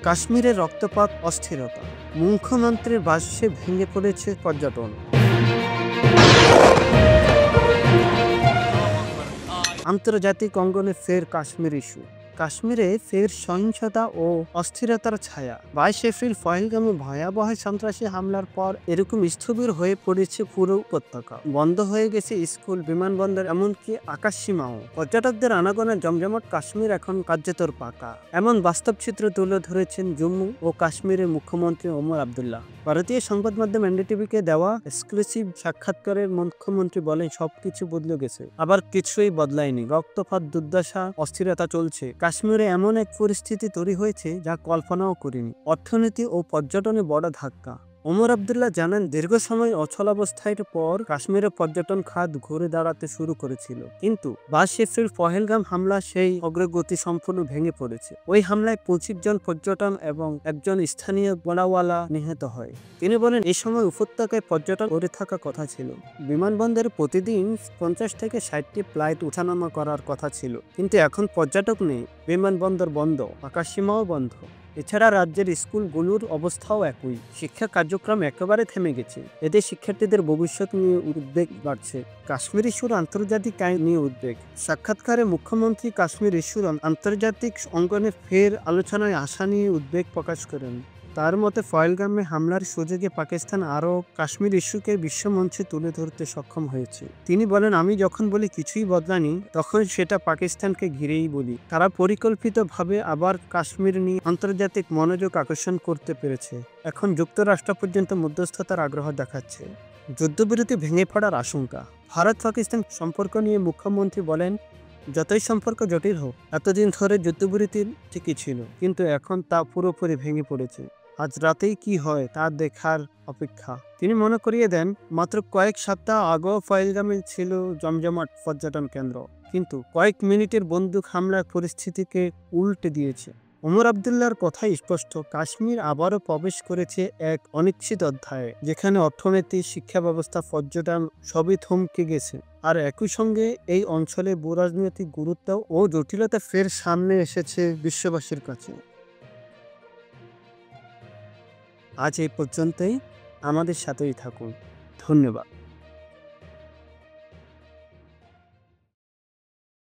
কাশ্মীরে রক্তপাত, অস্থিরতা, মুখ্যমন্ত্রীর ভাষ্যে ভেঙে পড়েছে পর্যটন। আন্তর্জাতিক অঙ্গনে ফের কাশ্মীর ইস্যু। কাশ্মীরে ফের সহিংসতা ও অস্থিরতার ছায়া। 22 এপ্রিল পহেলগামে ভয়াবহ সন্ত্রাসী হামলার পর এরকম স্থবির হয়ে পড়েছে পুরো উপত্যকা। বন্ধ হয়ে গেছে স্কুল, বিমানবন্দর, এমনকি আকাশসীমাও। পর্যটকদের আনাগোনা জমজমাট কাশ্মীর এখন কার্যতর পাকা। এমন বাস্তব চিত্র তুলে ধরেছেন জম্মু ও কাশ্মীরের মুখ্যমন্ত্রী ওমর আবদুল্লাহ। ভারতীয় সংবাদ মাধ্যম এনডিটিভিকে দেওয়া এক্সক্লুসিভ সাক্ষাৎকারে মুখ্যমন্ত্রী বলেন, সবকিছু বদলে গেছে, আবার কিছুই বদলায়নি। রক্তপাত, দুর্দশা, অস্থিরতা চলছে। কাশ্মীরে এমন এক পরিস্থিতি তৈরি হয়েছে যা কল্পনাও করিনি। অর্থনীতি ও পর্যটনে বড় ধাক্কা। ওমর আবদুল্লাহ জানান, দীর্ঘ সময় অচলাবস্থার পর কাশ্মীরের পর্যটন খাত ঘুরে দাঁড়াতে শুরু করেছিল, কিন্তু 22 এপ্রিল পহেলগাম হামলা সেই অগ্রগতি সম্পূর্ণ ভেঙে পড়েছে। ওই হামলায় 25 জন পর্যটন এবং একজন স্থানীয় বোনাওয়ালা নিহত হয়। তিনি বলেন, এই সময় উপত্যকায় পর্যটন করে থাকা কথা ছিল। বিমানবন্দরে প্রতিদিন 50 থেকে 60টি ফ্লাইট ওঠানামা করার কথা ছিল, কিন্তু এখন পর্যটক নেই, বিমানবন্দর বন্ধ, আকাশসীমাও বন্ধ। এছাড়া রাজ্যের স্কুলগুলোর অবস্থাও একই, শিক্ষা কার্যক্রম একেবারে থেমে গেছে। এতে শিক্ষার্থীদের ভবিষ্যৎ নিয়ে উদ্বেগ বাড়ছে। কাশ্মীর ইস্যুর আন্তর্জাতিক আইন নিয়ে উদ্বেগ। সাক্ষাৎকারে মুখ্যমন্ত্রী কাশ্মীর ইস্যুর আন্তর্জাতিক অঙ্গনে ফের আলোচনায় আসা নিয়ে উদ্বেগ প্রকাশ করেন। তার মতে, পহেলগামে হামলার সুযোগে পাকিস্তান আরও কাশ্মীর ইস্যুকে বিশ্বমঞ্চে তুলে ধরতে সক্ষম হয়েছে। তিনি বলেন, আমি যখন বলি কিছুই বদলানি, তখন সেটা পাকিস্তানকে ঘিরেই বলি। তারা পরিকল্পিতভাবে আবার কাশ্মীর নিয়ে আন্তর্জাতিক মনোযোগ আকর্ষণ করতে পেরেছে। এখন যুক্তরাষ্ট্র পর্যন্ত মধ্যস্থতার আগ্রহ দেখাচ্ছে। যুদ্ধবিরতি ভেঙে পড়ার আশঙ্কা। ভারত পাকিস্তান সম্পর্ক নিয়ে মুখ্যমন্ত্রী বলেন, যতই সম্পর্ক জটিল হোক, এতদিন ধরে যুদ্ধবিরতি ঠিকই ছিল, কিন্তু এখন তা পুরোপুরি ভেঙে পড়েছে। আজ রাতেই কি হয় তা দেখার অপেক্ষা। তিনি মনে করিয়ে দেন, মাত্র কয়েক সপ্তাহ আগেও পহেলগামে ছিল জমজমাট পর্যটন কেন্দ্র, কিন্তু কয়েক মিনিটের বন্দুক হামলার পরিস্থিতিকে উল্টে দিয়েছে। ওমর আবদুল্লাহর কথাই স্পষ্ট, কাশ্মীর আবারও প্রবেশ করেছে এক অনিশ্চিত অধ্যায়ে, যেখানে অর্থনীতি, শিক্ষা ব্যবস্থা, পর্যটন সবই থমকে গেছে। আর একই সঙ্গে এই অঞ্চলে ভূরাজনৈতিক গুরুত্ব ও জটিলতা ফের সামনে এসেছে বিশ্ববাসীর কাছে। আজ এই পর্যন্তই। আমাদের সাথেই থাকুন। ধন্যবাদ।